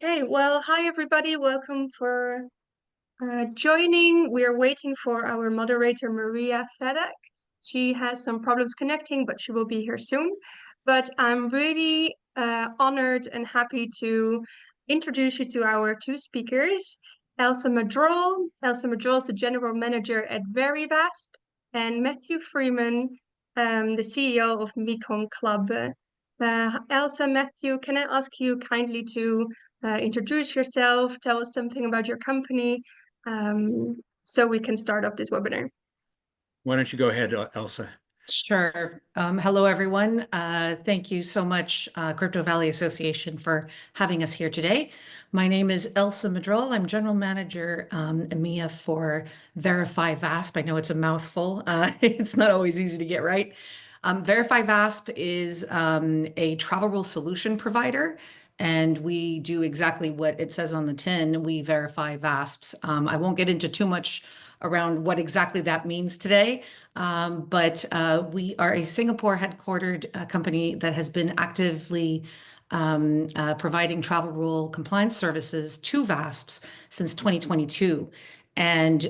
Okay, well, hi everybody. Welcome for joining. We're waiting for our moderator, Maria Fedek. She has some problems connecting, but she will be here soon. But I'm really honored and happy to introduce you to our two speakers, Elsa Madrolle. Elsa Madrolle is the General Manager at VerifyVASP, and Matthew Friedman, the CEO of Mekong Club. Elsa, Matthew, can I ask you kindly to introduce yourself, tell us something about your company, so we can start off this webinar. Why don't you go ahead, Elsa? Sure. Hello, everyone. Thank you so much, Crypto Valley Association, for having us here today. My name is Elsa Madrolle. I'm General Manager EMEA for VerifyVASP. I know it's a mouthful. It's not always easy to get right. VerifyVASP is a travel rule solution provider, and we do exactly what it says on the tin. We verify VASPs. I won't get into too much around what exactly that means today. But we are a Singapore headquartered company that has been actively providing travel rule compliance services to VASPs since 2022. And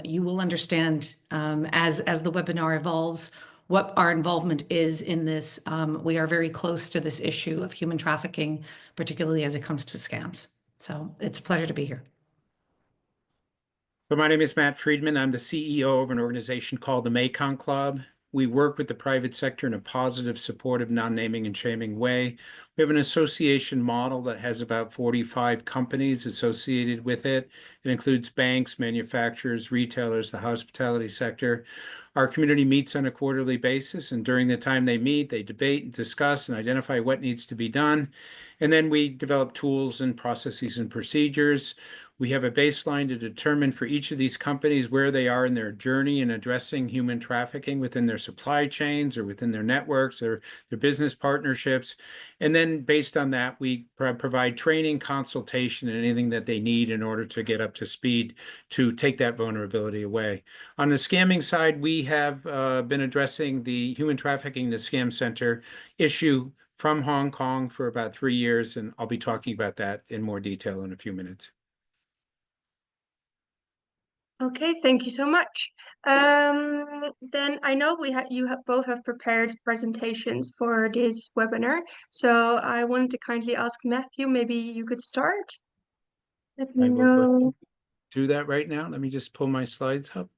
you will understand as the webinar evolves what our involvement is in this. We are very close to this issue of human trafficking, particularly as it comes to scams. So it's a pleasure to be here. So my name is Matt Friedman. I'm the CEO of an organization called the Mekong Club. We work with the private sector in a positive, supportive, non-naming and shaming way. We have an association model that has about 45 companies associated with it. It includes banks, manufacturers, retailers, the hospitality sector. Our community meets on a quarterly basis, and during the time they meet, they debate and discuss and identify what needs to be done. And then we develop tools and processes and procedures. We have a baseline to determine for each of these companies where they are in their journey in addressing human trafficking within their supply chains or within their networks or their business partnerships. And then based on that, we provide training, consultation, and anything that they need in order to get up to speed to take that vulnerability away. On the scamming side, we have been addressing the human trafficking, the scam center issue from Hong Kong for about 3 years, and I'll be talking about that in more detail in a few minutes. Okay, thank you so much. Then I know you have both have prepared presentations for this webinar, so I wanted to kindly ask Matthew, maybe you could start. Let me I will go know. do that right now. Let me just pull my slides up,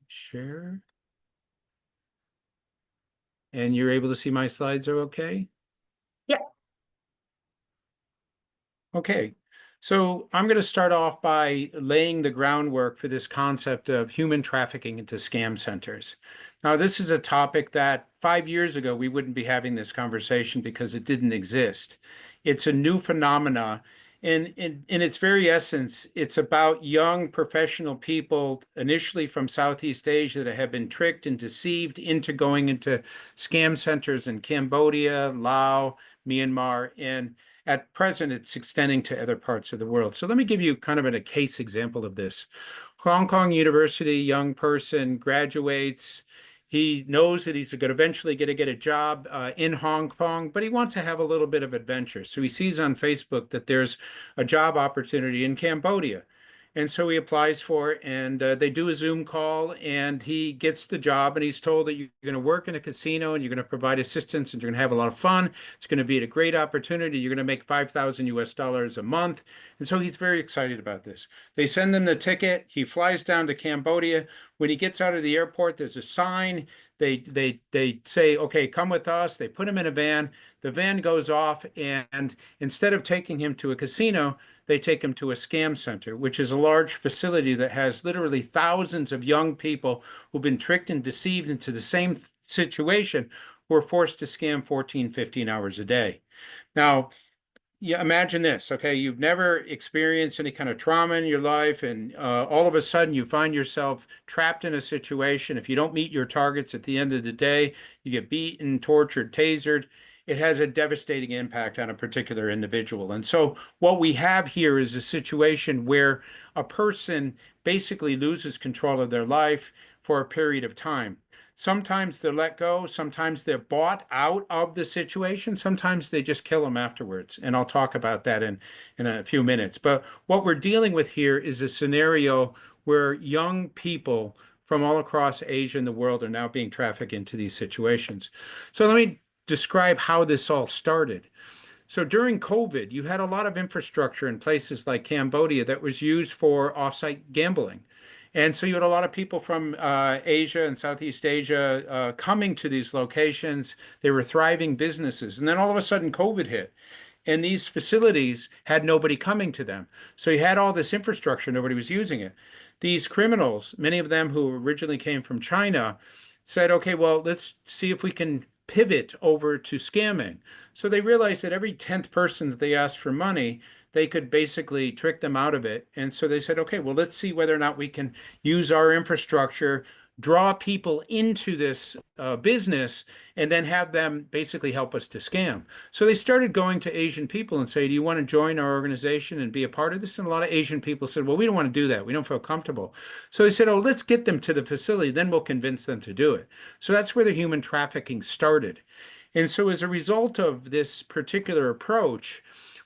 share. And you're able to see my slides are okay? Yeah. Okay. So I'm going to start off by laying the groundwork for this concept of human trafficking into scam centers. Now, this is a topic that 5 years ago, we wouldn't be having this conversation because it didn't exist. It's a new phenomena. And in its very essence, it's about young professional people, initially from Southeast Asia, that have been tricked and deceived into going into scam centers in Cambodia, Laos, Myanmar, and at present, it's extending to other parts of the world. So let me give you kind of a case example of this. Hong Kong University, young person graduates. He knows that he's going to eventually get a job in Hong Kong, but he wants to have a little bit of adventure. So he sees on Facebook that there's a job opportunity in Cambodia. And so he applies for it, and they do a Zoom call, and he gets the job, and he's told that you're going to work in a casino, and you're going to provide assistance, and you're going to have a lot of fun. It's going to be a great opportunity. You're going to make 5,000 US dollars a month. And so he's very excited about this. They send him the ticket. He flies down to Cambodia. When he gets out of the airport, there's a sign. They say, okay, come with us. They put him in a van. The van goes off, and instead of taking him to a casino, they take him to a scam center, which is a large facility that has literally thousands of young people who've been tricked and deceived into the same situation, who are forced to scam 14, 15 hours a day. Now, yeah, imagine this, okay? You've never experienced any kind of trauma in your life, and all of a sudden you find yourself trapped in a situation. If you don't meet your targets at the end of the day, you get beaten, tortured, tasered. It has a devastating impact on a particular individual. And so what we have here is a situation where a person basically loses control of their life for a period of time. Sometimes they're let go. Sometimes they're bought out of the situation. Sometimes they just kill them afterwards. And I'll talk about that in a few minutes. But what we're dealing with here is a scenario where young people from all across Asia and the world are now being trafficked into these situations. So let me describe how this all started. So during COVID, you had a lot of infrastructure in places like Cambodia that was used for offsite gambling. And so you had a lot of people from Asia and Southeast Asia coming to these locations. They were thriving businesses. And then all of a sudden, COVID hit. And these facilities had nobody coming to them. So you had all this infrastructure, nobody was using it. These criminals, many of them who originally came from China, said, okay, well, let's see if we can pivot over to scamming. So they realized that every 10th person that they asked for money, they could basically trick them out of it. And so they said, okay, well, let's see whether or not we can use our infrastructure, draw people into this business, and then have them basically help us to scam. So they started going to Asian people and say, do you want to join our organization and be a part of this? And a lot of Asian people said, well, we don't want to do that. We don't feel comfortable. So they said, oh, let's get them to the facility. Then we'll convince them to do it. So that's where the human trafficking started. And so as a result of this particular approach,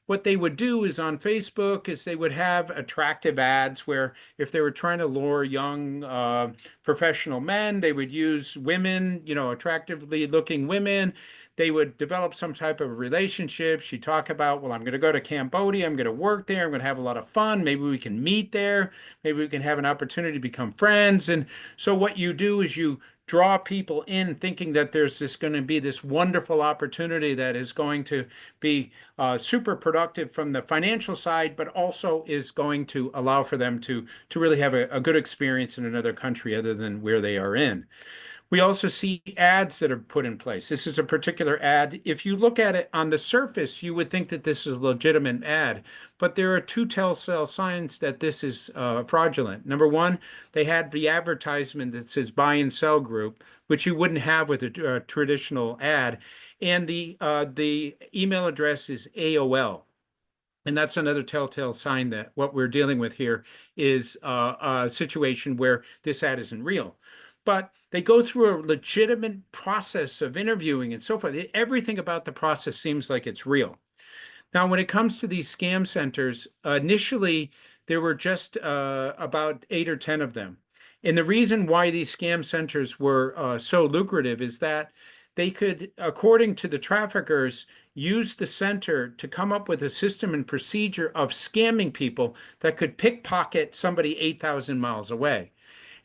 what they would do is on Facebook is they would have attractive ads where if they were trying to lure young professional men, they would use women, attractively looking women. They would develop some type of relationship. She'd talk about, well, I'm going to go to Cambodia. I'm going to work there. I'm going to have a lot of fun. Maybe we can meet there. Maybe we can have an opportunity to become friends. And so what you do is you draw people in thinking that there's going to be this wonderful opportunity that is going to be super productive from the financial side, but also is going to allow for them to really have a good experience in another country other than where they are in. We also see ads that are put in place. This is a particular ad. If you look at it on the surface, you would think that this is a legitimate ad, but there are two telltale signs that this is fraudulent. Number one, they had the advertisement that says buy and sell group, which you wouldn't have with a traditional ad. And the email address is AOL. And that's another telltale sign that what we're dealing with here is a situation where this ad isn't real. But they go through a legitimate process of interviewing and so forth. Everything about the process seems like it's real. Now, when it comes to these scam centers, initially there were just about 8 or 10 of them. And the reason why these scam centers were so lucrative is that they could, according to the traffickers, use the center to come up with a system and procedure of scamming people that could pickpocket somebody 8,000 miles away.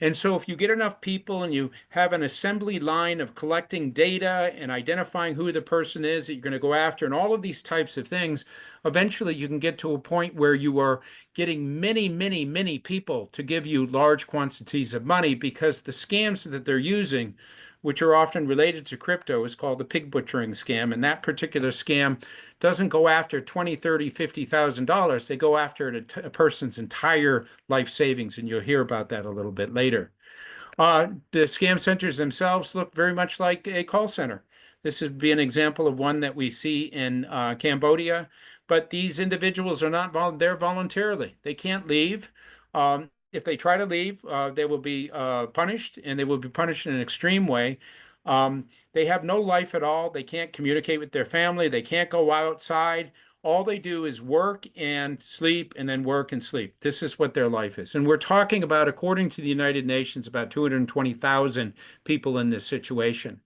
And so if you get enough people and you have an assembly line of collecting data and identifying who the person is that you're going to go after and all of these types of things, eventually you can get to a point where you are getting many, many, many people to give you large quantities of money because the scams that they're using, which are often related to crypto, is called the pig butchering scam. And that particular scam doesn't go after 20, 30, $50,000. They go after a person's entire life savings. And you'll hear about that a little bit later. The scam centers themselves look very much like a call center. This would be an example of one that we see in Cambodia. But these individuals are not there voluntarily. They can't leave. If they try to leave, they will be punished, and they will be punished in an extreme way. They have no life at all. They can't communicate with their family. They can't go outside. All they do is work and sleep and then work and sleep. This is what their life is. And we're talking about, according to the United Nations, about 220,000 people in this situation.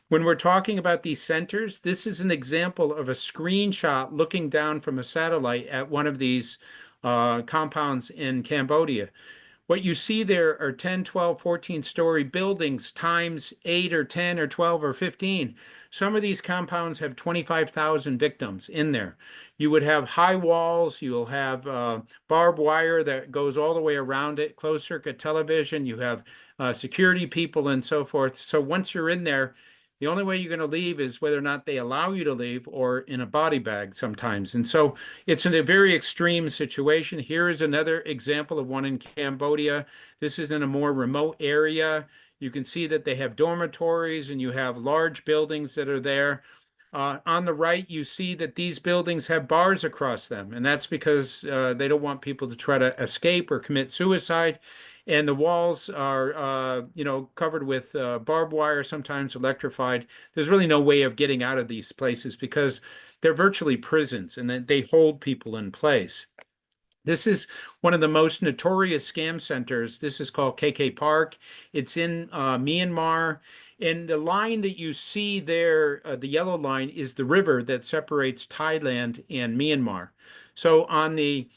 When we're talking about these centers, this is an example of a screenshot looking down from a satellite at one of these compounds in Cambodia. What you see there are 10, 12, 14-story buildings times 8 or 10 or 12 or 15. Some of these compounds have 25,000 victims in there. You would have high walls. You'll have barbed wire that goes all the way around it, closed-circuit television. You have security people and so forth. So once you're in there, the only way you're going to leave is whether or not they allow you to leave or in a body bag sometimes. And so it's in a very extreme situation. Here is another example of one in Cambodia. This is in a more remote area. You can see that they have dormitories and you have large buildings that are there. On the right, you see that these buildings have bars across them, and that's because they don't want people to try to escape or commit suicide. And the walls are, covered with barbed wire, sometimes electrified. There's really no way of getting out of these places because they're virtually prisons, and they hold people in place. This is one of the most notorious scam centers. This is called KK Park. It's in Myanmar. And the line that you see there, the yellow line, is the river that separates Thailand and Myanmar. So on the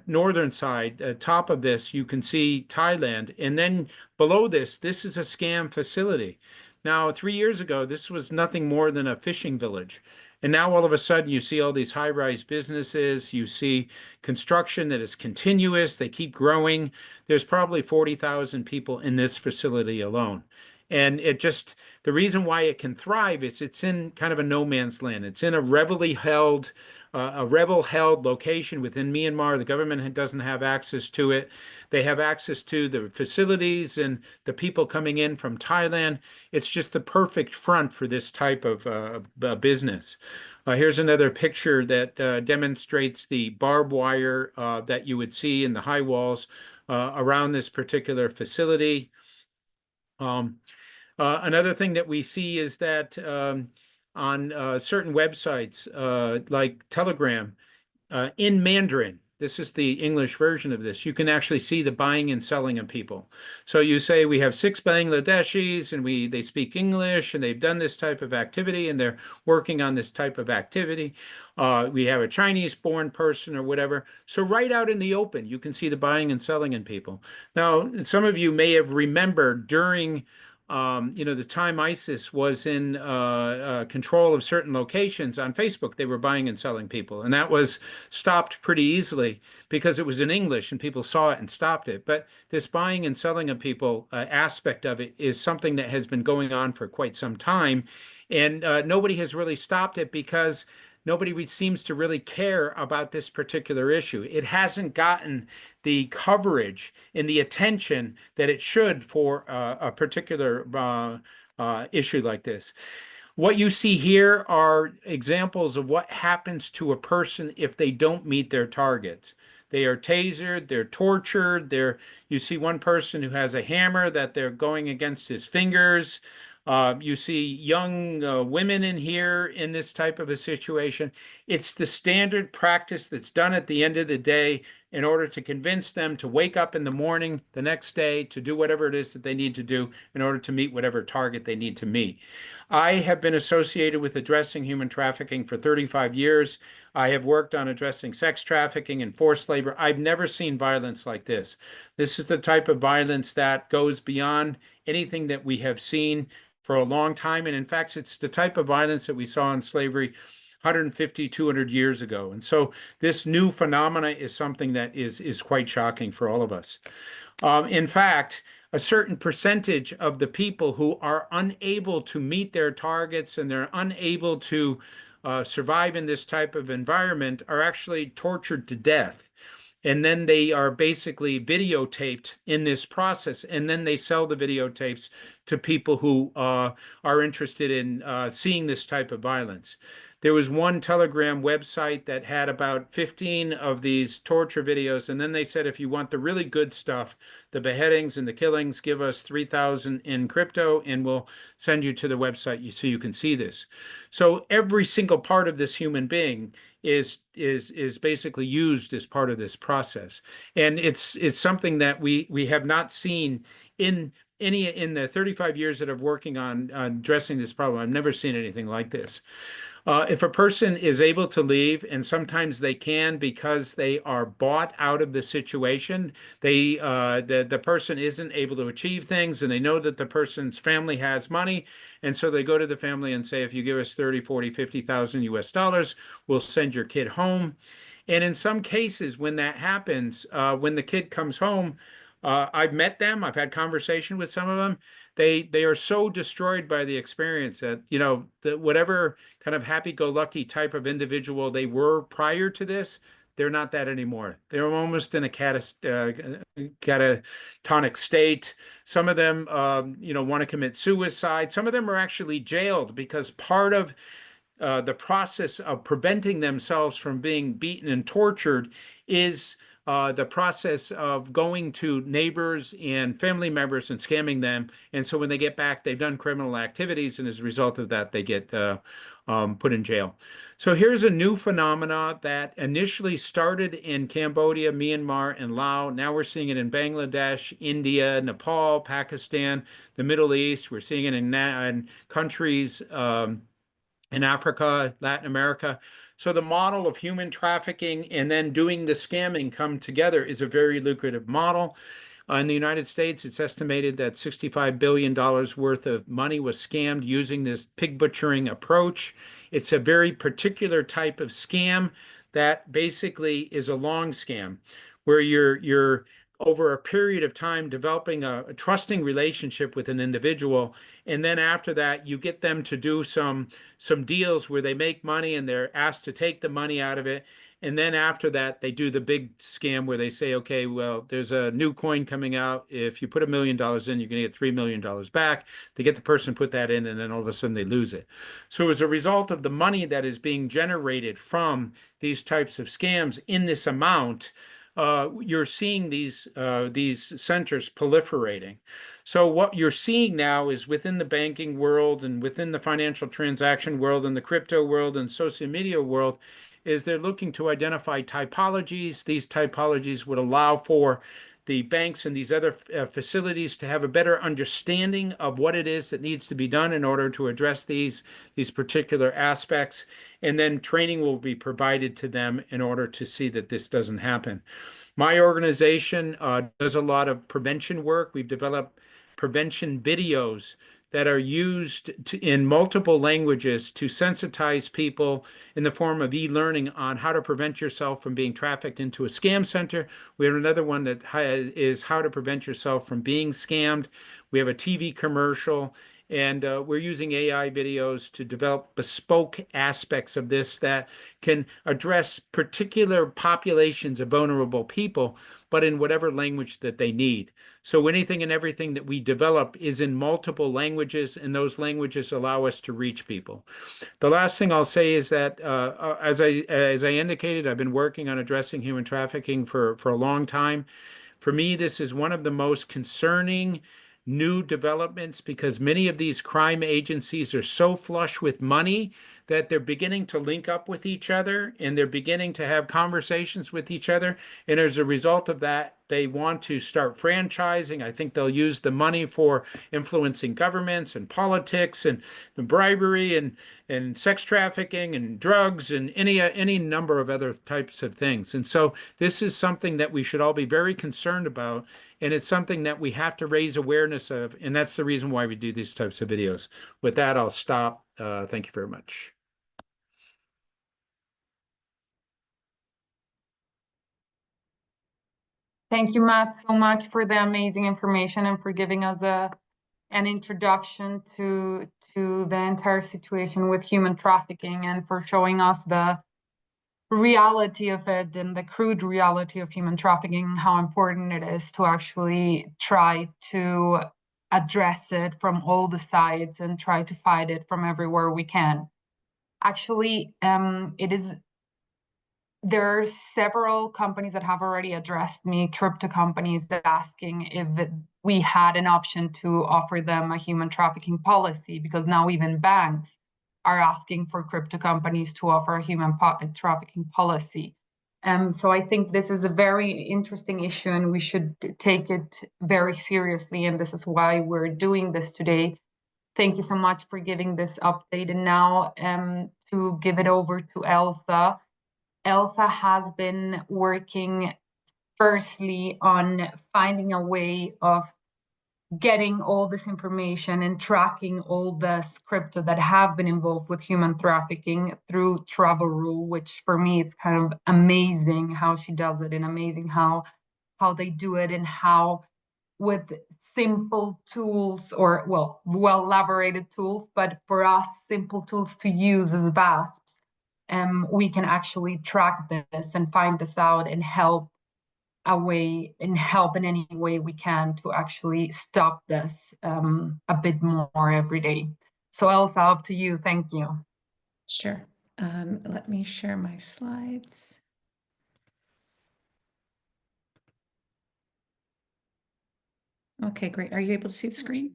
northern side, top of this, you can see Thailand. And then below this is a scam facility. Now, 3 years ago, this was nothing more than a fishing village. And now all of a sudden you see all these high-rise businesses, you see construction that is continuous, they keep growing. There's probably 40,000 people in this facility alone. And the reason why it can thrive is it's in kind of a no man's land. It's in a rebel-held location within Myanmar. The government doesn't have access to it. They have access to the facilities and the people coming in from Thailand. It's just the perfect front for this type of business. Here's another picture that demonstrates the barbed wire that you would see in the high walls around this particular facility. Another thing that we see is that on certain websites like Telegram, in Mandarin, this is the English version of this, you can actually see the buying and selling of people. So you say we have 6 Bangladeshis and they speak English and they've done this type of activity and they're working on this type of activity. We have a Chinese-born person or whatever. So right out in the open, you can see the buying and selling in people. Now, some of you may have remembered during the time ISIS was in control of certain locations on Facebook, they were buying and selling people. And that was stopped pretty easily because it was in English and people saw it and stopped it. But this buying and selling of people aspect of it is something that has been going on for quite some time. And nobody has really stopped it because nobody seems to really care about this particular issue. It hasn't gotten the coverage and the attention that it should for a particular issue like this. What you see here are examples of what happens to a person if they don't meet their targets. They are tasered, they're tortured, you see one person who has a hammer that they're going against his fingers. You see young women in here in this type of a situation. It's the standard practice that's done at the end of the day in order to convince them to wake up in the morning the next day to do whatever it is that they need to do in order to meet whatever target they need to meet. I have been associated with addressing human trafficking for 35 years. I have worked on addressing sex trafficking and forced labor. I've never seen violence like this. This is the type of violence that goes beyond anything that we have seen for a long time. And in fact, it's the type of violence that we saw in slavery 150, 200 years ago. And so this new phenomena is something that is quite shocking for all of us. In fact, a certain percentage of the people who are unable to meet their targets and they're unable to survive in this type of environment are actually tortured to death. And then they are basically videotaped in this process. And then they sell the videotapes to people who are interested in seeing this type of violence. There was one Telegram website that had about 15 of these torture videos. And then they said, if you want the really good stuff, the beheadings and the killings, give us 3,000 in crypto and we'll send you to the website so you can see this. So every single part of this human being is basically used as part of this process. And it's something that we have not seen in the 35 years that I'm working on addressing this problem. I've never seen anything like this. If a person is able to leave, and sometimes they can because they are bought out of the situation, the person isn't able to achieve things, and they know that the person's family has money, and so they go to the family and say, if you give us 30, 40, 50,000 US dollars, we'll send your kid home. And in some cases, when that happens, when the kid comes home, I've met them, I've had conversation with some of them. They are so destroyed by the experience that, whatever kind of happy-go-lucky type of individual they were prior to this, they're not that anymore. They're almost in a catatonic state. Some of them, want to commit suicide. Some of them are actually jailed because part of the process of preventing themselves from being beaten and tortured is the process of going to neighbors and family members and scamming them. And so when they get back, they've done criminal activities, and as a result of that, they get put in jail. So here's a new phenomena that initially started in Cambodia, Myanmar, and Laos. Now we're seeing it in Bangladesh, India, Nepal, Pakistan, the Middle East. We're seeing it in countries in Africa, Latin America. So the model of human trafficking and then doing the scamming come together is a very lucrative model. In the United States, it's estimated that $65 billion worth of money was scammed using this pig butchering approach. It's a very particular type of scam that basically is a long scam where you're over a period of time developing a trusting relationship with an individual, and then after that you get them to do some deals where they make money and they're asked to take the money out of it, and then after that they do the big scam where they say, okay, well, there's a new coin coming out, if you put $1 million in, you're going to get $3 million back. They get the person put that in, and then all of a sudden they lose it. So as a result of the money that is being generated from these types of scams in this amount, you're seeing these centers proliferating. So what you're seeing now is within the banking world and within the financial transaction world and the crypto world and social media world, is they're looking to identify typologies. These typologies would allow for the banks and these other facilities to have a better understanding of what it is that needs to be done in order to address these particular aspects. And then training will be provided to them in order to see that this doesn't happen. My organization does a lot of prevention work. We've developed prevention videos that are used in multiple languages to sensitize people in the form of e-learning on how to prevent yourself from being trafficked into a scam center. We have another one that is how to prevent yourself from being scammed. We have a TV commercial, and we're using AI videos to develop bespoke aspects of this that can address particular populations of vulnerable people, but in whatever language that they need. So anything and everything that we develop is in multiple languages, and those languages allow us to reach people. The last thing I'll say is that, as I indicated, I've been working on addressing human trafficking for a long time. For me, this is one of the most concerning new developments because many of these crime agencies are so flush with money that they're beginning to link up with each other and they're beginning to have conversations with each other. And as a result of that, they want to start franchising. I think they'll use the money for influencing governments and politics and the bribery and sex trafficking and drugs and any number of other types of things. And so this is something that we should all be very concerned about. And it's something that we have to raise awareness of. And that's the reason why we do these types of videos. With that, I'll stop. Thank you very much. Thank you, Matt, so much for the amazing information and for giving us an introduction to the entire situation with human trafficking and for showing us the reality of it and the crude reality of human trafficking and how important it is to actually try to address it from all the sides and try to fight it from everywhere we can. Actually, there are several companies that have already addressed me, crypto companies, that asking if we had an option to offer them a human trafficking policy, because now even banks are asking for crypto companies to offer a human trafficking policy. So I think this is a very interesting issue and we should take it very seriously. And this is why we're doing this today. Thank you so much for giving this update. And now to give it over to Elsa. Elsa has been working firstly on finding a way of getting all this information and tracking all the crypto that have been involved with human trafficking through Travel Rule, which for me, it's kind of amazing how she does it and amazing how they do it and how with simple tools or well elaborated tools, but for us, simple tools to use as VASPs, we can actually track this and find this out and help in any way we can to actually stop this a bit more every day. So Elsa, up to you. Thank you. Sure. Let me share my slides. Okay, great. Are you able to see the screen?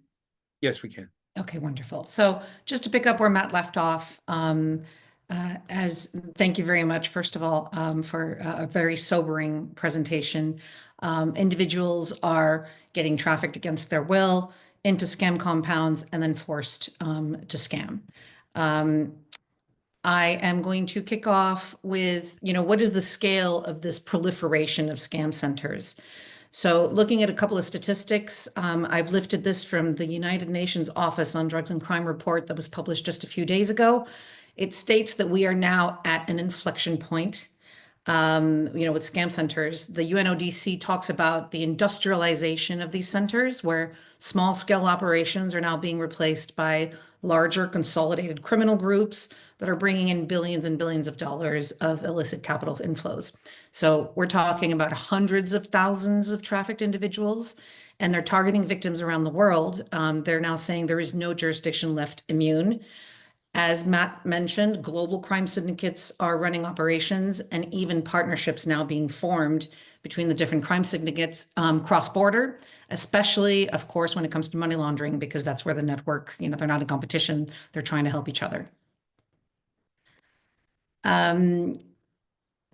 Yes, we can. Okay, wonderful. So just to pick up where Matt left off, thank you very much, first of all, for a very sobering presentation. Individuals are getting trafficked against their will into scam compounds and then forced to scam. I am going to kick off with, what is the scale of this proliferation of scam centers? So looking at a couple of statistics, I've lifted this from the United Nations Office on Drugs and Crime report that was published just a few days ago. It states that we are now at an inflection point, with scam centers. The UNODC talks about the industrialization of these centers, where small scale operations are now being replaced by larger consolidated criminal groups that are bringing in billions and billions of dollars of illicit capital inflows. So we're talking about hundreds of thousands of trafficked individuals, and they're targeting victims around the world. They're now saying there is no jurisdiction left immune. As Matt mentioned, global crime syndicates are running operations, and even partnerships now being formed between the different crime syndicates cross-border, especially, of course, when it comes to money laundering, because that's where the network, they're not in competition, they're trying to help each other.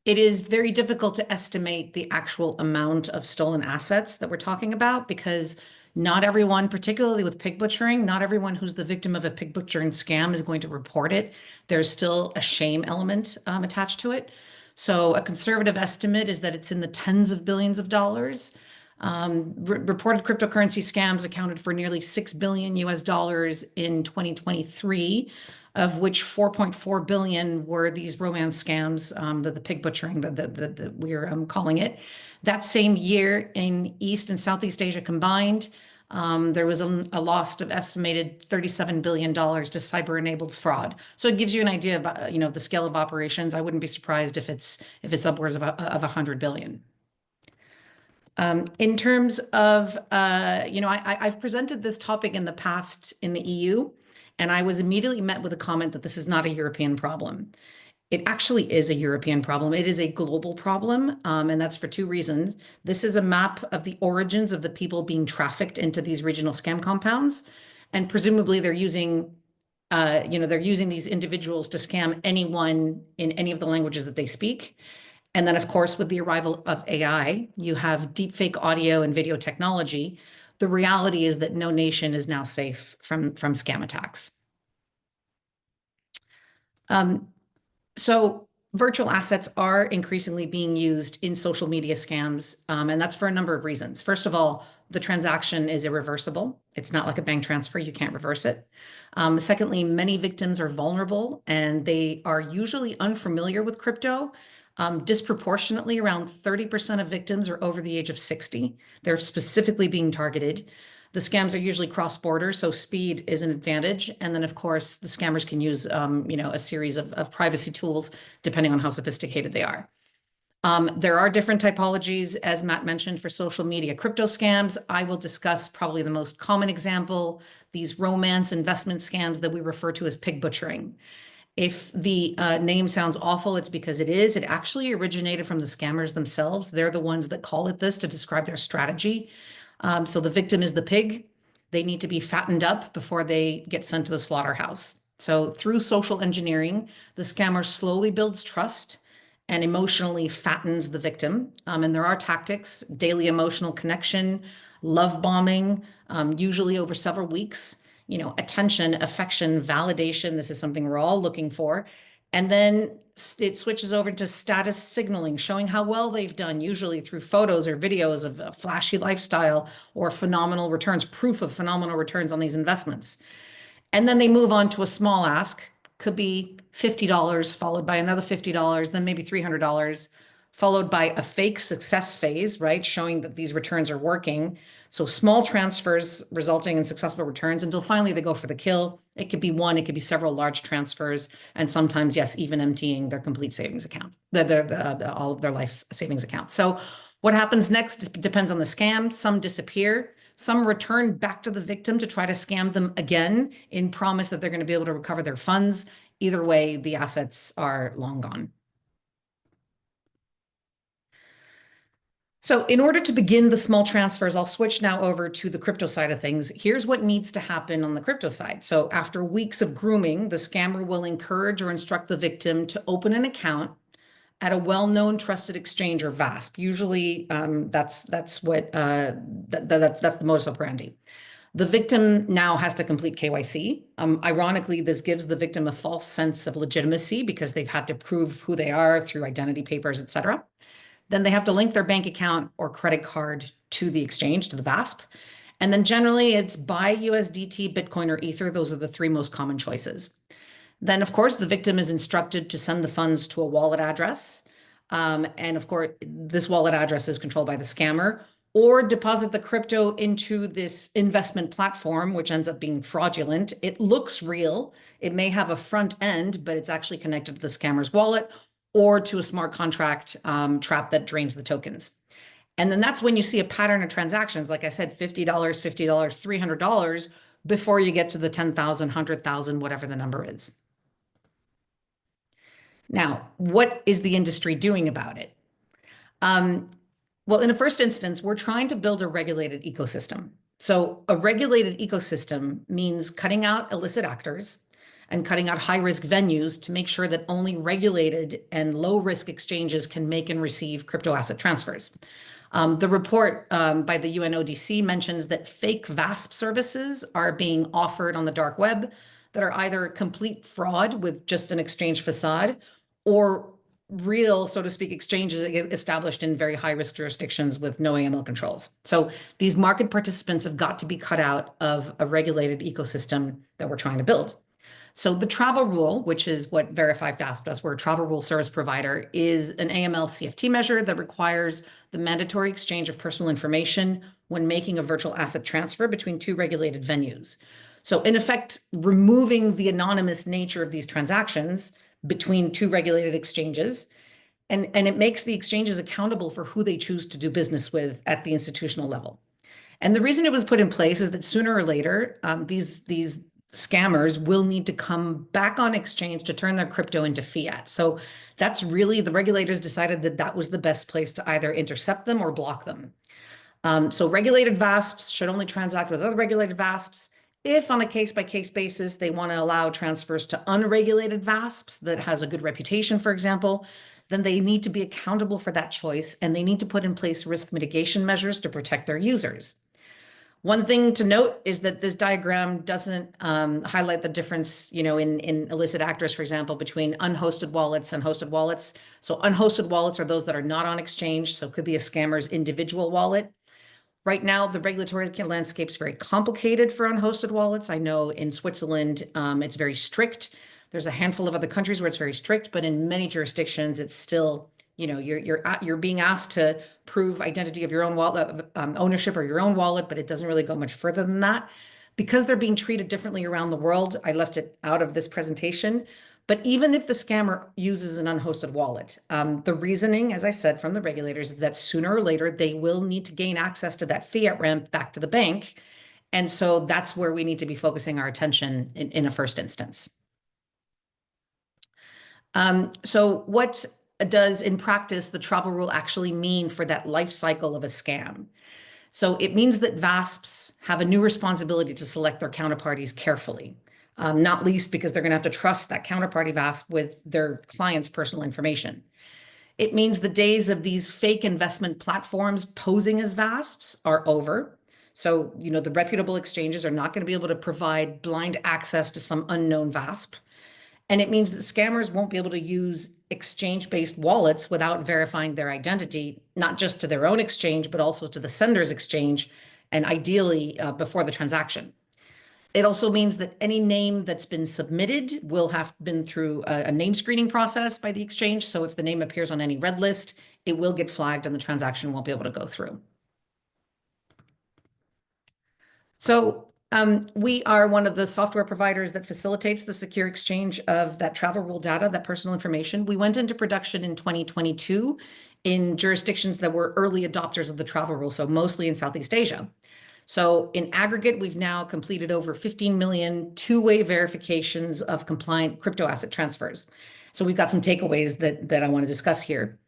It is very difficult to estimate the actual amount of stolen assets that we're talking about, because not everyone, particularly with pig butchering, not everyone who's the victim of a pig butchering scam is going to report it. There's still a shame element attached to it. So a conservative estimate is that it's in the tens of billions of dollars. Reported cryptocurrency scams accounted for nearly $6 billion US in 2023, of which 4.4 billion were these romance scams, the pig butchering that we're calling it. That same year in East and Southeast Asia combined, there was a loss of estimated $37 billion to cyber-enabled fraud. So it gives you an idea about the scale of operations. I wouldn't be surprised if it's upwards of 100 billion. In terms of, I've presented this topic in the past in the EU, and I was immediately met with a comment that this is not a European problem. It actually is a European problem. It is a global problem, and that's for two reasons. This is a map of the origins of the people being trafficked into these regional scam compounds, and presumably they're using, these individuals to scam anyone in any of the languages that they speak. And then, of course, with the arrival of AI, you have deepfake audio and video technology. The reality is that no nation is now safe from scam attacks. So virtual assets are increasingly being used in social media scams, and that's for a number of reasons. First of all, the transaction is irreversible. It's not like a bank transfer. You can't reverse it. Secondly, many victims are vulnerable, and they are usually unfamiliar with crypto. Disproportionately, around 30% of victims are over the age of 60. They're specifically being targeted. The scams are usually cross-border, so speed is an advantage. And then, of course, the scammers can use, a series of privacy tools, depending on how sophisticated they are. There are different typologies, as Matt mentioned, for social media crypto scams. I will discuss probably the most common example, these romance investment scams that we refer to as pig butchering. If the name sounds awful, it's because it is. It actually originated from the scammers themselves. They're the ones that call it this to describe their strategy. So the victim is the pig. They need to be fattened up before they get sent to the slaughterhouse. So through social engineering, the scammer slowly builds trust and emotionally fattens the victim. And there are tactics: daily emotional connection, love bombing, usually over several weeks, attention, affection, validation. This is something we're all looking for. And then it switches over to status signaling, showing how well they've done, usually through photos or videos of a flashy lifestyle or phenomenal returns, proof of phenomenal returns on these investments. And then they move on to a small ask, could be $50, followed by another $50, then maybe $300, followed by a fake success phase, right? Showing that these returns are working, So small transfers resulting in successful returns until finally they go for the kill. It could be one, it could be several large transfers, and sometimes, yes, even emptying their complete savings account, all of their life savings accounts. So what happens next depends on the scam. Some disappear. Some return back to the victim to try to scam them again in promise that they're going to be able to recover their funds. Either way, the assets are long gone. So in order to begin the small transfers, I'll switch now over to the crypto side of things. Here's what needs to happen on the crypto side. So after weeks of grooming, the scammer will encourage or instruct the victim to open an account at a well-known trusted exchange or VASP. Usually that's the modus operandi. The victim now has to complete KYC. Ironically, this gives the victim a false sense of legitimacy because they've had to prove who they are through identity papers, etc. Then they have to link their bank account or credit card to the exchange, to the VASP. And then generally it's buy USDT, Bitcoin, or Ether. Those are the three most common choices. Then, of course, the victim is instructed to send the funds to a wallet address. And of course, this wallet address is controlled by the scammer, or deposit the crypto into this investment platform, which ends up being fraudulent. It looks real. It may have a front end, but it's actually connected to the scammer's wallet or to a smart contract trap that drains the tokens. And then that's when you see a pattern of transactions. Like I said, $50, $50, $300 before you get to the 10,000, 100,000, whatever the number is. Now, what is the industry doing about it? Well, in a first instance, we're trying to build a regulated ecosystem. So a regulated ecosystem means cutting out illicit actors and cutting out high-risk venues to make sure that only regulated and low-risk exchanges can make and receive crypto asset transfers. The report by the UNODC mentions that fake VASP services are being offered on the dark web that are either complete fraud with just an exchange facade or real, so to speak, exchanges established in very high-risk jurisdictions with no AML controls. So these market participants have got to be cut out of a regulated ecosystem that we're trying to build. So the travel rule, which is what VerifyVASP does, we're a travel rule service provider, is an AML CFT measure that requires the mandatory exchange of personal information when making a virtual asset transfer between two regulated venues. So in effect, removing the anonymous nature of these transactions between two regulated exchanges, and it makes the exchanges accountable for who they choose to do business with at the institutional level. And the reason it was put in place is that sooner or later, these scammers will need to come back on exchange to turn their crypto into fiat. So that's really, the regulators decided that that was the best place to either intercept them or block them. So regulated VASPs should only transact with other regulated VASPs. If on a case-by-case basis, they want to allow transfers to unregulated VASPs that has a good reputation, for example, then they need to be accountable for that choice, and they need to put in place risk mitigation measures to protect their users. One thing to note is that this diagram doesn't highlight the difference, in illicit actors, for example, between unhosted wallets and hosted wallets. So unhosted wallets are those that are not on exchange, so it could be a scammer's individual wallet. Right now, the regulatory landscape is very complicated for unhosted wallets. I know in Switzerland, it's very strict. There's a handful of other countries where it's very strict, but in many jurisdictions, it's still, you're being asked to prove identity of your own wallet, ownership of your own wallet, but it doesn't really go much further than that. Because they're being treated differently around the world, I left it out of this presentation. But even if the scammer uses an unhosted wallet, the reasoning, as I said, from the regulators is that sooner or later, they will need to gain access to that fiat ramp back to the bank. And so that's where we need to be focusing our attention in a first instance. So what does in practice the travel rule actually mean for that life cycle of a scam? So it means that VASPs have a new responsibility to select their counterparties carefully. Not least because they're going to have to trust that counterparty VASP with their client's personal information. It means the days of these fake investment platforms posing as VASPs are over. So, the reputable exchanges are not going to be able to provide blind access to some unknown VASP. And it means that scammers won't be able to use exchange-based wallets without verifying their identity, not just to their own exchange, but also to the sender's exchange, and ideally before the transaction. It also means that any name that's been submitted will have been through a name screening process by the exchange. So if the name appears on any red list, it will get flagged and the transaction won't be able to go through. So we are one of the software providers that facilitates the secure exchange of that travel rule data, that personal information. We went into production in 2022 in jurisdictions that were early adopters of the travel rule, so mostly in Southeast Asia. So in aggregate, we've now completed over 15 million two-way verifications of compliant crypto asset transfers. So we've got some takeaways that I want to discuss here.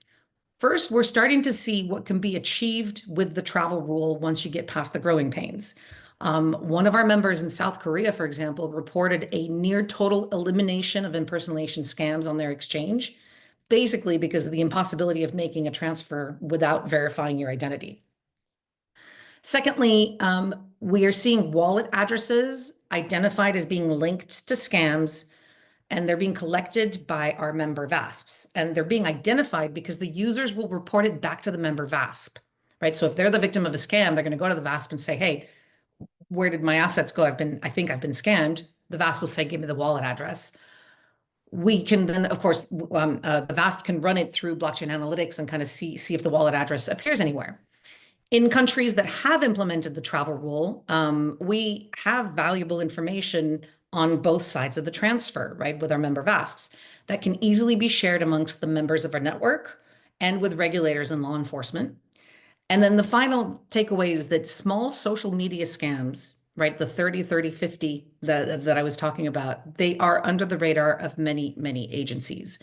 First, we're starting to see what can be achieved with the travel rule once you get past the growing pains. One of our members in South Korea, for example, reported a near total elimination of impersonation scams on their exchange, basically because of the impossibility of making a transfer without verifying your identity. Secondly, we are seeing wallet addresses identified as being linked to scams, and they're being collected by our member VASPs. And they're being identified because the users will report it back to the member VASP, right? So if they're the victim of a scam, they're going to go to the VASP and say, hey, where did my assets go? I think I've been scammed. The VASP will say, give me the wallet address. We can then, of course, the VASP can run it through blockchain analytics and kind of see if the wallet address appears anywhere. In countries that have implemented the travel rule, we have valuable information on both sides of the transfer, right, with our member VASPs that can easily be shared amongst the members of our network and with regulators and law enforcement. And then the final takeaway is that small social media scams, right, the 30, 50 that I was talking about, they are under the radar of many, many agencies.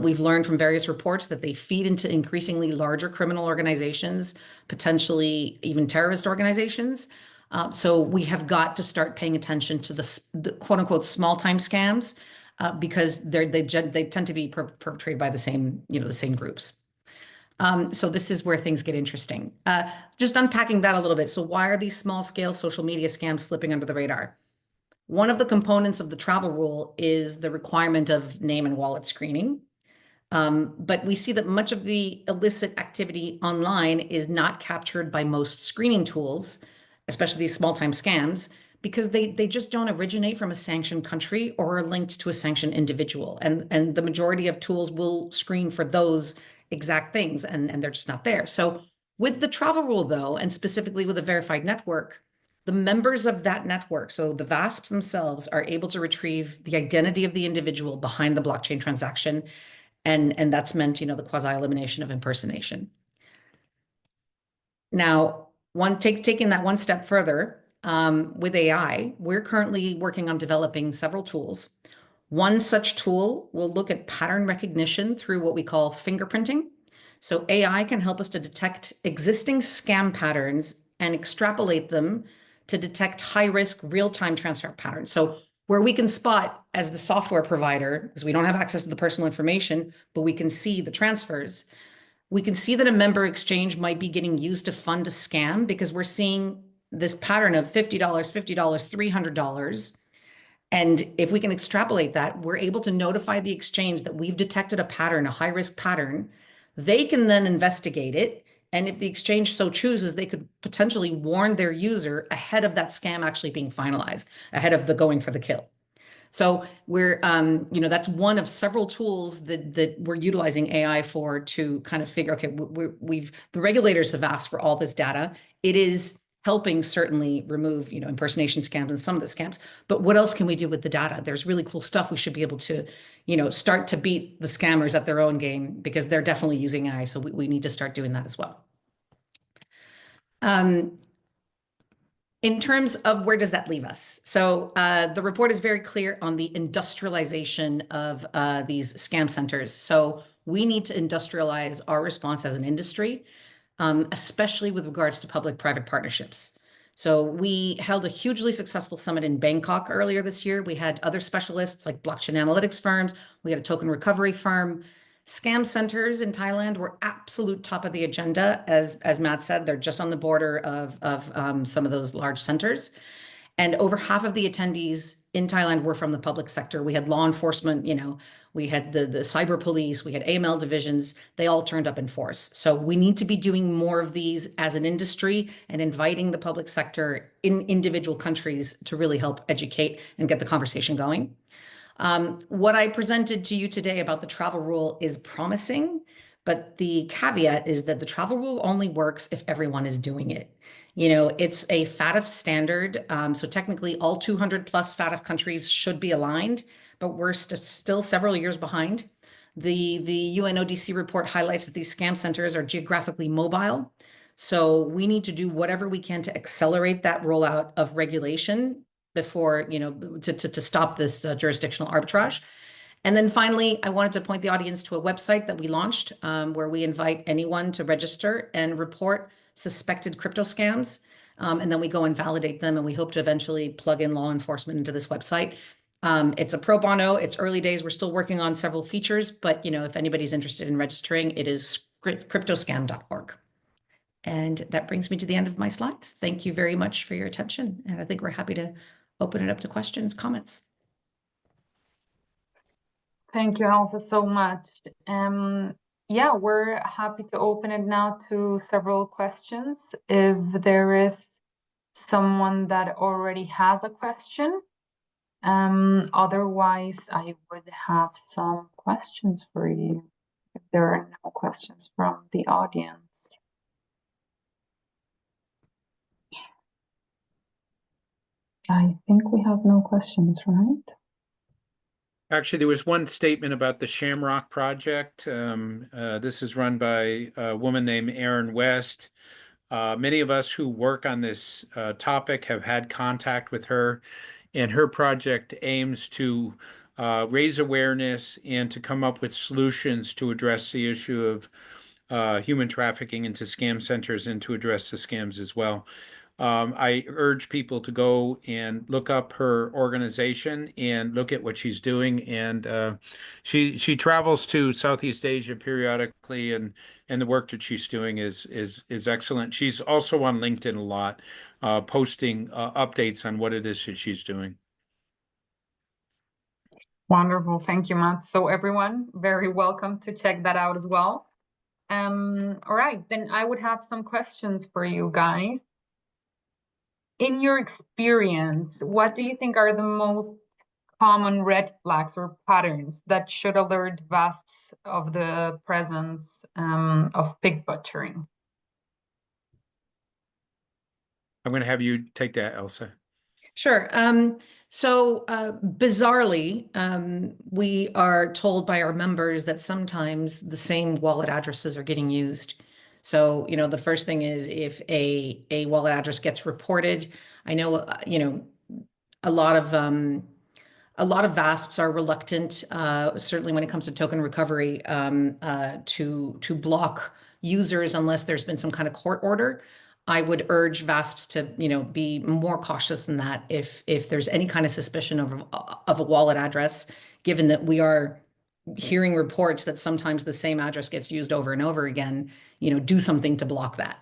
We've learned from various reports that they feed into increasingly larger criminal organizations, potentially even terrorist organizations. So we have got to start paying attention to the quote unquote small time scams because they tend to be perpetrated by the same groups. So this is where things get interesting. Just unpacking that a little bit. So why are these small scale social media scams slipping under the radar? One of the components of the travel rule is the requirement of name and wallet screening. But we see that much of the illicit activity online is not captured by most screening tools, especially these small-time scams, because they just don't originate from a sanctioned country or are linked to a sanctioned individual. And the majority of tools will screen for those exact things, and they're just not there. So with the travel rule, though, and specifically with a verified network, the members of that network, so the VASPs themselves, are able to retrieve the identity of the individual behind the blockchain transaction. And that's meant, the quasi-elimination of impersonation. Now, taking that one step further, with AI, we're currently working on developing several tools. One such tool will look at pattern recognition through what we call fingerprinting. So AI can help us to detect existing scam patterns and extrapolate them to detect high-risk real-time transfer patterns. So where we can spot as the software provider, because we don't have access to the personal information, but we can see the transfers, we can see that a member exchange might be getting used to fund a scam because we're seeing this pattern of $50, $50, $300. And if we can extrapolate that, we're able to notify the exchange that we've detected a pattern, a high-risk pattern. They can then investigate it. And if the exchange so chooses, they could potentially warn their user ahead of that scam actually being finalized, ahead of the going for the kill. So we're, that's one of several tools that we're utilizing AI for to kind of figure, okay, the regulators have asked for all this data. It is helping certainly remove, impersonation scams and some of the scams, but what else can we do with the data? There's really cool stuff we should be able to, start to beat the scammers at their own game because they're definitely using AI. So we need to start doing that as well. In terms of where does that leave us? So the report is very clear on the industrialization of these scam centers. So we need to industrialize our response as an industry, especially with regards to public-private partnerships. So we held a hugely successful summit in Bangkok earlier this year. We had other specialists like blockchain analytics firms. We had a token recovery firm. Scam centers in Thailand were absolute top of the agenda. As Matt said, they're just on the border of some of those large centers. And over half of the attendees in Thailand were from the public sector. We had law enforcement, we had the cyber police, we had AML divisions. They all turned up in force. So we need to be doing more of these as an industry and inviting the public sector in individual countries to really help educate and get the conversation going. What I presented to you today about the travel rule is promising, But the caveat is that the travel rule only works if everyone is doing it. You know, it's a FATF standard. So technically all 200 plus FATF countries should be aligned, but we're still several years behind. The UNODC report highlights that these scam centers are geographically mobile. So we need to do whatever we can to accelerate that rollout of regulation before, you know, to stop this jurisdictional arbitrage. And then finally, I wanted to point the audience to a website that we launched where we invite anyone to register and report suspected crypto scams. And then we go and validate them, and we hope to eventually plug in law enforcement into this website. It's a pro bono, it's early days. We're still working on several features, but you know, if anybody's interested in registering, it is cryptoscam.org. And that brings me to the end of my slides. Thank you very much for your attention. And I think we're happy to open it up to questions, comments. Thank you, Elsa, so much. Yeah, we're happy to open it now to several questions. If there is someone that already has a question, otherwise I would have some questions for you if there are no questions from the audience. I think we have no questions, right? Actually, there was one statement about the Shamrock Project. This is run by a woman named Erin West. Many of us who work on this topic have had contact with her, and her project aims to raise awareness and to come up with solutions to address the issue of human trafficking into scam centers and to address the scams as well. I urge people to go and look up her organization and look at what she's doing. And she travels to Southeast Asia periodically, and the work that she's doing is excellent. She's also on LinkedIn a lot, posting updates on what it is that she's doing. Wonderful, thank you, Matt. So everyone, very welcome to check that out as well. All right, then I would have some questions for you guys. In your experience, what do you think are the most common red flags or patterns that should alert VASPs of the presence of pig butchering? I'm going to have you take that, Elsa. Sure. So bizarrely, we are told by our members that sometimes the same wallet addresses are getting used. So, you know, the first thing is if a wallet address gets reported, I know, you know, a lot of VASPs are reluctant, certainly when it comes to token recovery, to block users unless there's been some kind of court order. I would urge VASPs to, you know, be more cautious than that if there's any kind of suspicion of a wallet address, given that we are hearing reports that sometimes the same address gets used over and over again, you know, do something to block that.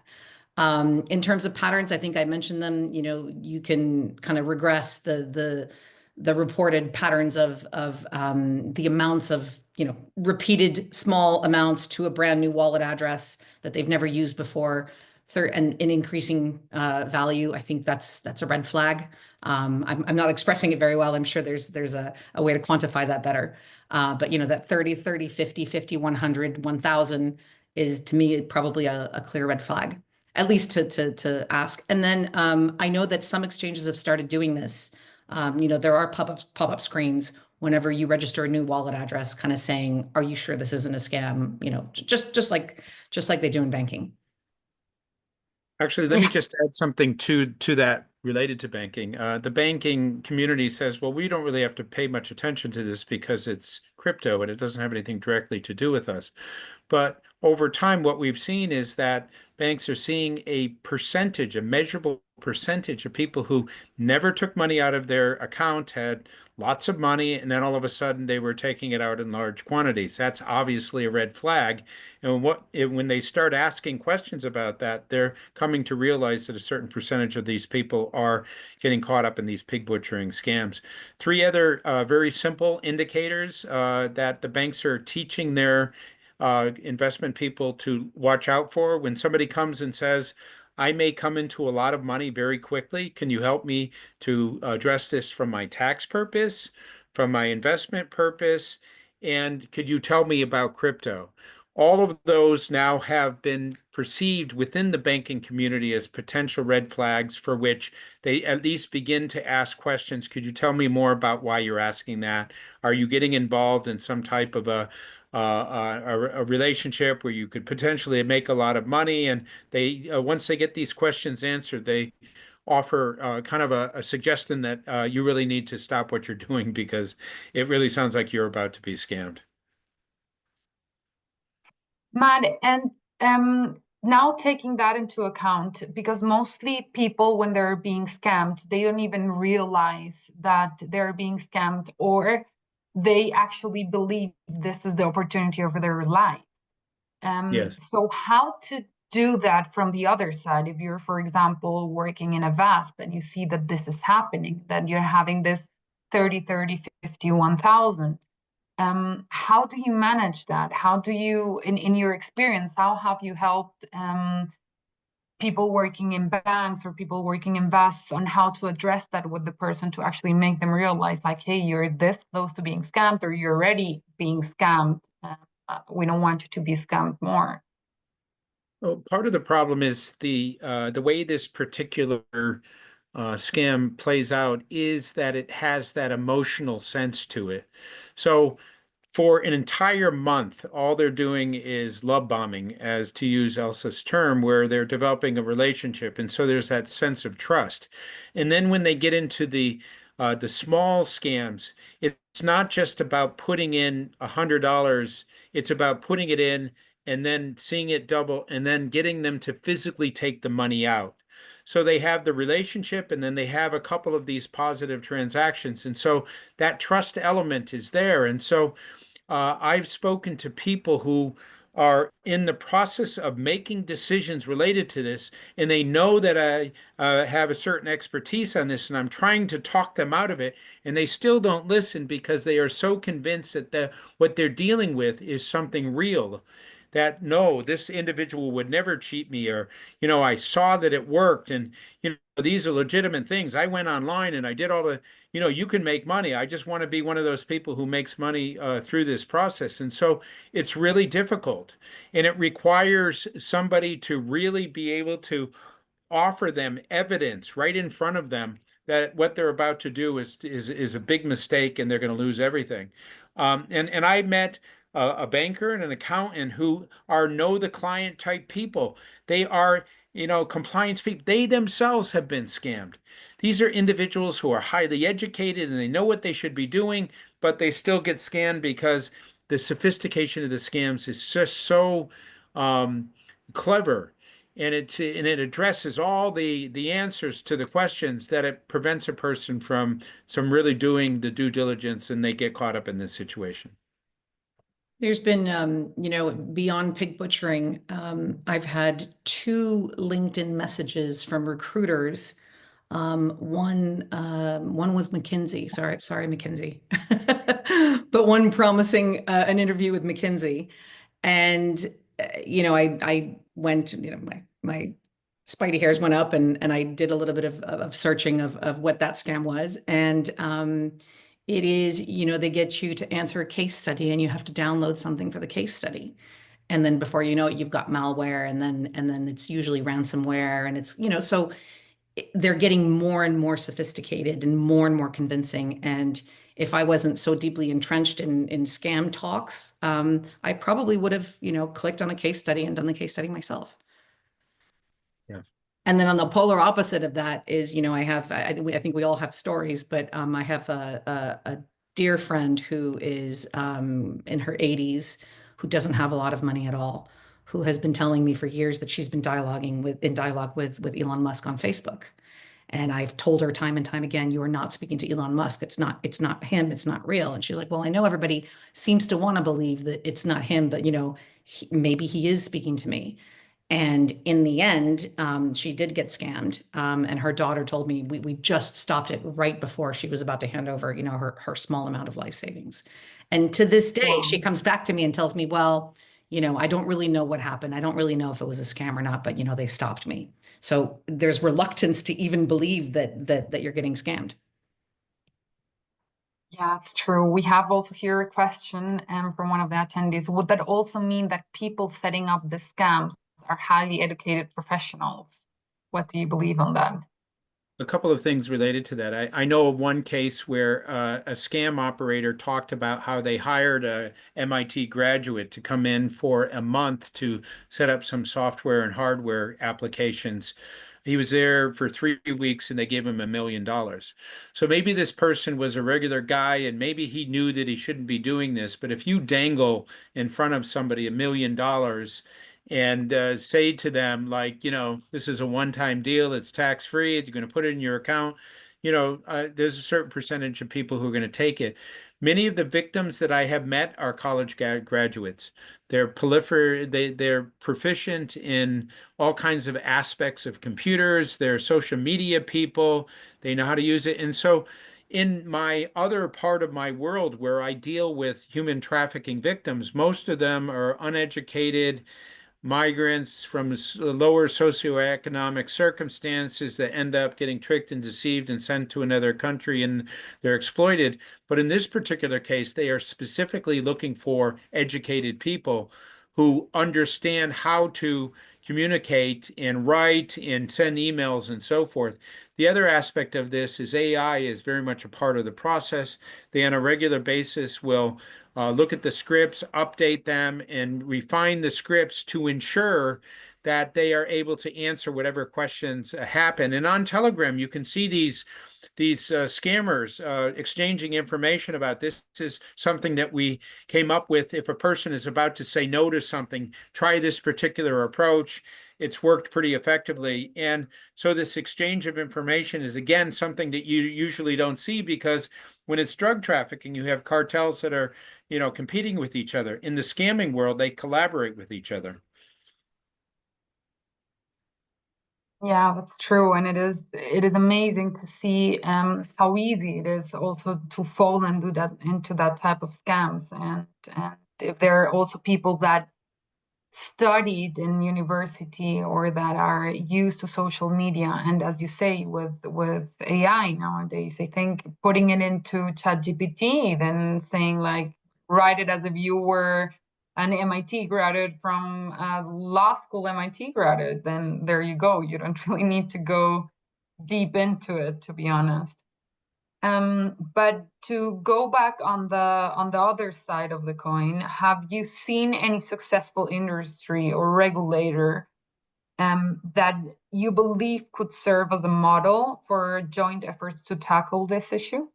In terms of patterns, I think I mentioned them. You know, you can kind of regress the reported patterns of the amounts of, you know, repeated small amounts to a brand new wallet address that they've never used before. And in increasing value, I think that's a red flag. I'm not expressing it very well. I'm sure there's a way to quantify that better. But you know, that 30, 30, 50, 50, 100, 1000 is to me probably a clear red flag, at least to ask. And then I know that some exchanges have started doing this. You know, there are pop-up screens whenever you register a new wallet address, kind of saying, "Are you sure this isn't a scam?" You know, just like they do in banking. Actually, let me just add something to that related to banking. The banking community says, well, we don't really have to pay much attention to this because it's crypto and it doesn't have anything directly to do with us. But over time, what we've seen is that banks are seeing a percentage, a measurable percentage of people who never took money out of their account, had lots of money, and then all of a sudden they were taking it out in large quantities. That's obviously a red flag. And when they start asking questions about that, they're coming to realize that a certain percentage of these people are getting caught up in these pig butchering scams. Three other very simple indicators that the banks are teaching their investment people to watch out for. When somebody comes and says, I may come into a lot of money very quickly. Can you help me to address this from my tax purpose, from my investment purpose? And could you tell me about crypto? All of those now have been perceived within the banking community as potential red flags for which they at least begin to ask questions. Could you tell me more about why you're asking that? Are you getting involved in some type of a relationship where you could potentially make a lot of money? And they once they get these questions answered, they offer kind of a suggestion that you really need to stop what you're doing because it really sounds like you're about to be scammed. Mad, and now taking that into account, because mostly people, when they're being scammed, they don't even realize that they're being scammed, or they actually believe this is the opportunity of their life. Yes. So how to do that from the other side? If you're, for example, working in a VASP and you see that this is happening, that you're having this 30, 51,000. How do you manage that? How do you, in your experience, how have you helped people working in banks or people working in VASPs on how to address that with the person to actually make them realize, like, hey, you're this close to being scammed, or you're already being scammed. We don't want you to be scammed more. Well, part of the problem is the way this particular scam plays out is that it has that emotional sense to it. So for an entire month, all they're doing is love bombing, as to use Elsa's term, where they're developing a relationship. And so there's that sense of trust. And then when they get into the small scams, it's not just about putting in $100, it's about putting it in and then seeing it double and then getting them to physically take the money out. So they have the relationship and then they have a couple of these positive transactions. And so that trust element is there. And so I've spoken to people who are in the process of making decisions related to this, and they know that I have a certain expertise on this, and I'm trying to talk them out of it, and they still don't listen because they are so convinced that what they're dealing with is something real. That no, this individual would never cheat me, or I saw that it worked, and these are legitimate things. I went online and I did all the you can make money. I just want to be one of those people who makes money through this process. And so it's really difficult. And it requires somebody to really be able to offer them evidence right in front of them that what they're about to do is a big mistake and they're going to lose everything. And I met a banker and an accountant who are know the client type people. They are, compliance people. They themselves have been scammed. These are individuals who are highly educated and they know what they should be doing, but they still get scammed because the sophistication of the scams is just so clever, and it addresses all the answers to the questions that it prevents a person from some really doing the due diligence, and they get caught up in this situation. There's been, beyond pig butchering, I've had 2 LinkedIn messages from recruiters. One was McKinsey. Sorry, McKinsey. But one promising an interview with McKinsey. And, I went, my spidey hairs went up and I did a little bit of searching of what that scam was. And it is, they get you to answer a case study and you have to download something for the case study. And then before you know it, you've got malware, and then it's usually ransomware, and it's, so they're getting more and more sophisticated and more convincing. And if I wasn't so deeply entrenched in scam talks, I probably would have, clicked on a case study and done the case study myself. Yeah. And then on the polar opposite of that is, I think we all have stories, but I have a dear friend who is in her 80s, who doesn't have a lot of money at all, who has been telling me for years that she's been in dialogue with Elon Musk on Facebook. And I've told her time and time again, you are not speaking to Elon Musk. It's not him. It's not real. And she's like, well, I know everybody seems to want to believe that it's not him, but maybe he is speaking to me. And in the end, she did get scammed. And her daughter told me we just stopped it right before she was about to hand over, her small amount of life savings. And to this day, she comes back to me and tells me, well, I don't really know what happened. I don't really know if it was a scam or not, but they stopped me. So there's reluctance to even believe that you're getting scammed. Yeah, it's true. We have also here a question from one of the attendees. Would that also mean that people setting up the scams are highly educated professionals? What do you believe on that? A couple of things related to that. I know of one case where a scam operator talked about how they hired a MIT graduate to come in for a month to set up some software and hardware applications. He was there for 3 weeks and they gave him $1 million. So maybe this person was a regular guy and maybe he knew that he shouldn't be doing this. But if you dangle in front of somebody $1 million and say to them, like, this is a one-time deal, it's tax-free, you're going to put it in your account, there's a certain percentage of people who are going to take it. Many of the victims that I have met are college graduates. They're they're proficient in all kinds of aspects of computers. They're social media people. They know how to use it. And so in my other part of my world where I deal with human trafficking victims, most of them are uneducated migrants from lower socioeconomic circumstances that end up getting tricked and deceived and sent to another country and they're exploited. But in this particular case, they are specifically looking for educated people who understand how to communicate and write and send emails and so forth. The other aspect of this is AI is very much a part of the process. They, on a regular basis, will look at the scripts, update them, and refine the scripts to ensure that they are able to answer whatever questions happen. And on Telegram, you can see these scammers exchanging information about this. This is something that we came up with. If a person is about to say no to something, try this particular approach. It's worked pretty effectively. And so this exchange of information is, again, something that you usually don't see because when it's drug trafficking, you have cartels that are, competing with each other. In the scamming world, they collaborate with each other. Yeah, that's true, and it is amazing to see how easy it is also to fall into that type of scams, and if there are also people that studied in university or that are used to social media, and as you say, with AI nowadays, I think putting it into ChatGPT, then saying like write it as if you were an MIT graduate from law school MIT graduate, then there you go. You don't really need to go deep into it, to be honest. But to go back on the other side of the coin, have you seen any successful industry or regulator that you believe could serve as a model for joint efforts to tackle this issue?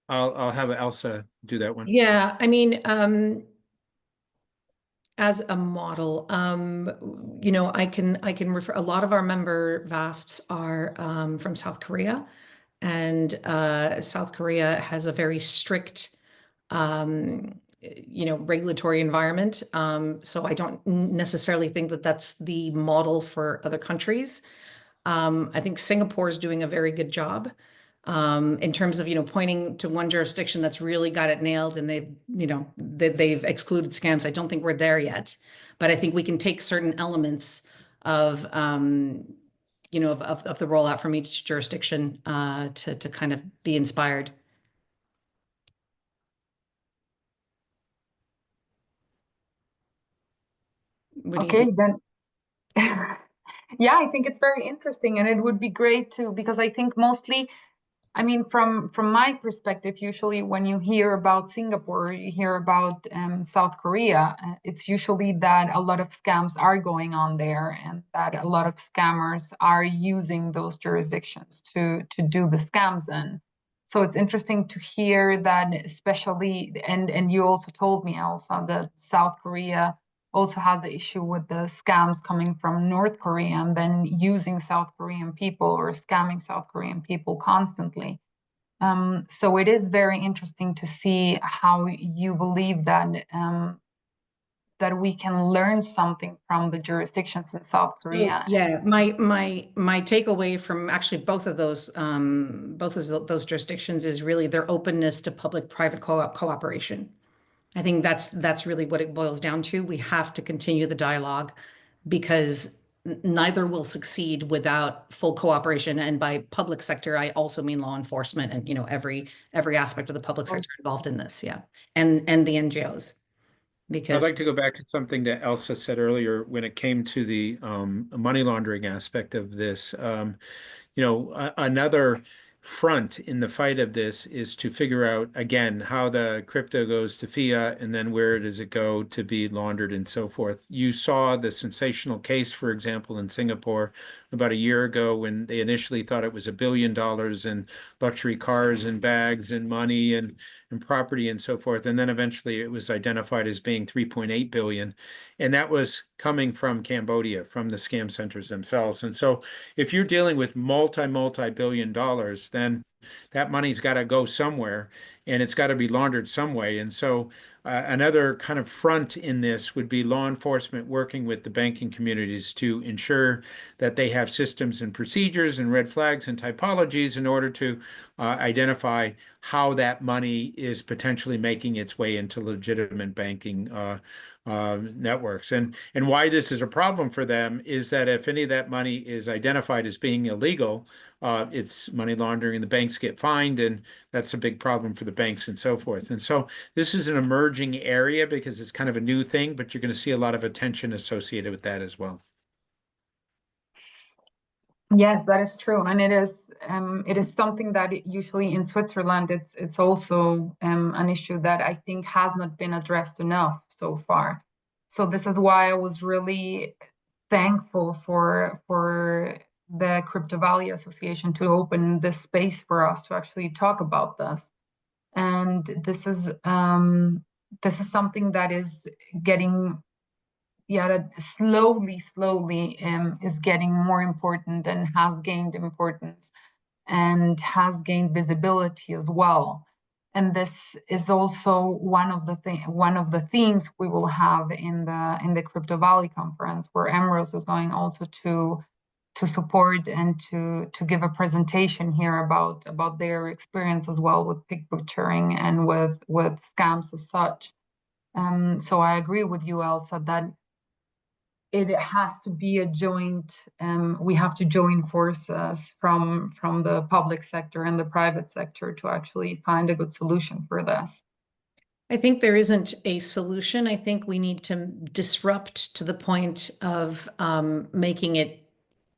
I'll have Elsa do that one. Yeah, I mean, as a model, I can refer, a lot of our member VASPs are from South Korea, and South Korea has a very strict regulatory environment. So I don't necessarily think that that's the model for other countries. I think Singapore is doing a very good job in terms of, pointing to one jurisdiction that's really got it nailed and they've excluded scams. I don't think we're there yet, but I think we can take certain elements of, of the rollout from each jurisdiction to kind of be inspired. Okay, then. Yeah, I think it's very interesting, and it would be great too, because I think mostly, I mean, from my perspective, usually when you hear about Singapore, you hear about South Korea, it's usually that a lot of scams are going on there, and that a lot of scammers are using those jurisdictions to do the scams in. So it's interesting to hear that, especially, and you also told me, Elsa, that South Korea also has the issue with the scams coming from North Korea and then using South Korean people or scamming South Korean people constantly. So it is very interesting to see how you believe that that we can learn something from the jurisdictions in South Korea. Yeah, my takeaway from actually both of those jurisdictions is really their openness to public-private cooperation. I think that's really what it boils down to. We have to continue the dialogue because neither will succeed without full cooperation. And by public sector, I also mean law enforcement and, every aspect of the public sector involved in this. Yeah. And the NGOs. Because I'd like to go back to something that Elsa said earlier when it came to the money laundering aspect of this. Another front in the fight of this is to figure out, again, how the crypto goes to fiat and then where does it go to be laundered and so forth. You saw the sensational case, for example, in Singapore about a year ago when they initially thought it was $1 billion in luxury cars and bags and money and property and so forth. And then eventually it was identified as being 3.8 billion. And that was coming from Cambodia, from the scam centers themselves. And so if you're dealing with multi-billion dollars, then that money's got to go somewhere and it's got to be laundered some way. And so another kind of front in this would be law enforcement working with the banking communities to ensure that they have systems and procedures and red flags and typologies in order to identify how that money is potentially making its way into legitimate banking networks. And why this is a problem for them is that if any of that money is identified as being illegal, it's money laundering and the banks get fined, and that's a big problem for the banks and so forth. And so this is an emerging area because it's kind of a new thing, but you're going to see a lot of attention associated with that as well. Yes, that is true, and it is something that usually in Switzerland it's also an issue that I think has not been addressed enough so far. So this is why I was really thankful for the Crypto Valley Association to open this space for us to actually talk about this. And this is something that is getting that slowly is getting more important and has gained importance and has gained visibility as well. And this is also one of the themes we will have in the Crypto Valley conference, where Emrose is going also to support and to give a presentation here about their experience as well with pig butchering and with scams as such. So I agree with you, Elsa, that it has to be a joint, we have to join forces from the public sector and the private sector to actually find a good solution for this. I think there isn't a solution. I think we need to disrupt to the point of making it,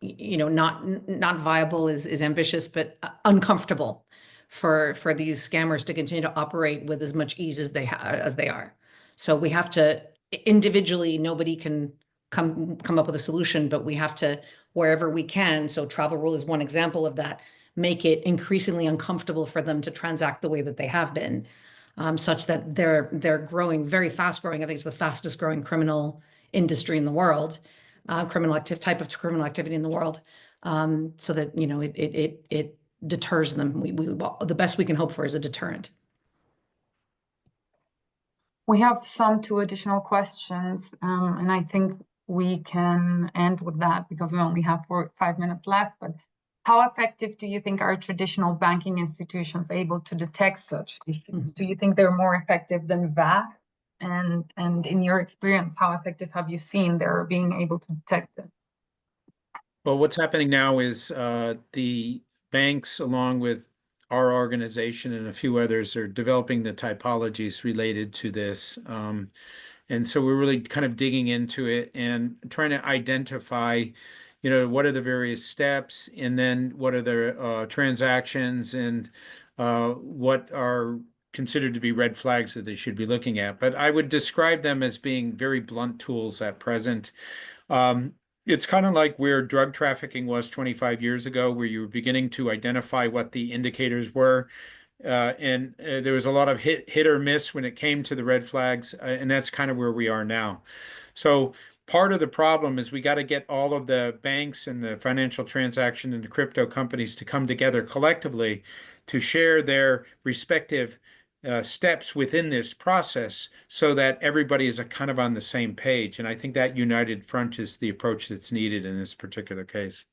not viable is ambitious, but uncomfortable for these scammers to continue to operate with as much ease as they are. So we have to individually, nobody can come up with a solution, but we have to, wherever we can. So travel rule is one example of that. Make it increasingly uncomfortable for them to transact the way that they have been, such that they're growing, very fast growing. I think it's the fastest growing criminal industry in the world, type of criminal activity in the world, so that it deters them. The best we can hope for is a deterrent. We have two additional questions, and I think we can end with that because we only have 5 minutes left. But how effective do you think are traditional banking institutions able to detect such issues? Do you think they're more effective than VASP? And in your experience, how effective have you seen they're being able to detect it? Well, what's happening now is the banks, along with our organization and a few others, are developing the typologies related to this. And so we're really kind of digging into it and trying to identify, what are the various steps, and then what are the transactions, and what are considered to be red flags that they should be looking at. But I would describe them as being very blunt tools at present. It's kind of like where drug trafficking was 25 years ago, where you were beginning to identify what the indicators were. And there was a lot of hit or miss when it came to the red flags, and that's kind of where we are now. So part of the problem is we got to get all of the banks and the financial transaction and the crypto companies to come together collectively to share their respective steps within this process so that everybody is kind of on the same page. And I think that united front is the approach that's needed in this particular case.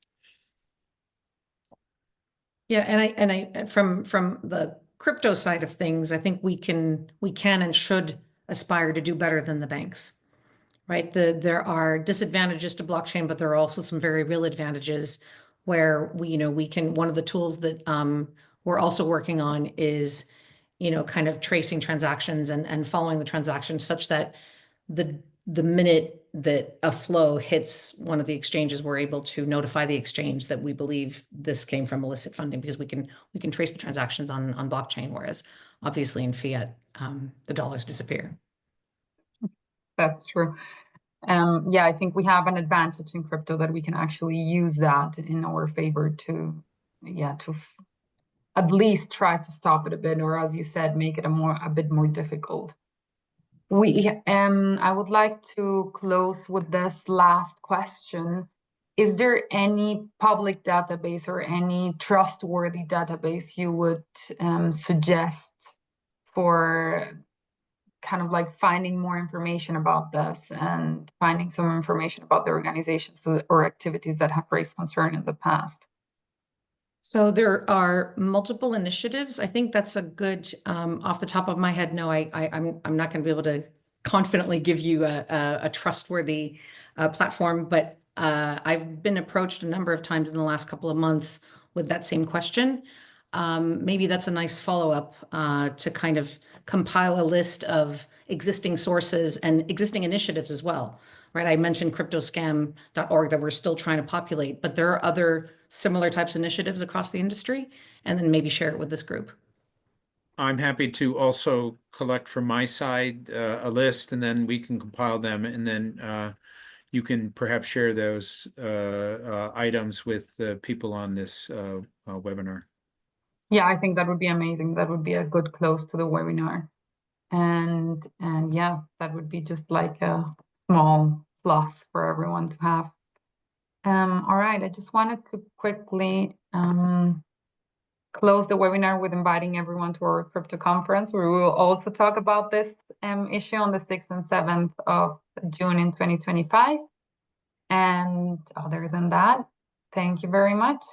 Yeah, and I from the crypto side of things, I think we can and should aspire to do better than the banks. right? There are disadvantages to blockchain, but there are also some very real advantages where we can, one of the tools that we're also working on is, kind of tracing transactions and following the transactions such that the minute that a flow hits one of the exchanges, we're able to notify the exchange that we believe this came from illicit funding, because we can trace the transactions on blockchain, whereas obviously in fiat, the dollars disappear. That's true. Yeah, I think we have an advantage in crypto that we can actually use that in our favor to at least try to stop it a bit, or as you said, make it a bit more difficult. I would like to close with this last question. Is there any public database or any trustworthy database you would suggest for kind of like finding more information about this and finding some information about the organizations or activities that have raised concern in the past? So there are multiple initiatives. I think that's a good, off the top of my head, no, I'm not going to be able to confidently give you a trustworthy platform, but I've been approached a number of times in the last couple of months with that same question. Maybe that's a nice follow-up to kind of compile a list of existing sources and existing initiatives as well, right? I mentioned cryptoscam.org that we're still trying to populate, but there are other similar types of initiatives across the industry, and then maybe share it with this group. I'm happy to also collect from my side a list, and then we can compile them, and then you can perhaps share those items with the people on this webinar. Yeah, I think that would be amazing. That would be a good close to the webinar. And yeah, that would be just like a small plus for everyone to have. All right, I just wanted to quickly close the webinar with inviting everyone to our crypto conference, where we will also talk about this issue on the 6th and 7th of June in 2025. And other than that, thank you very much.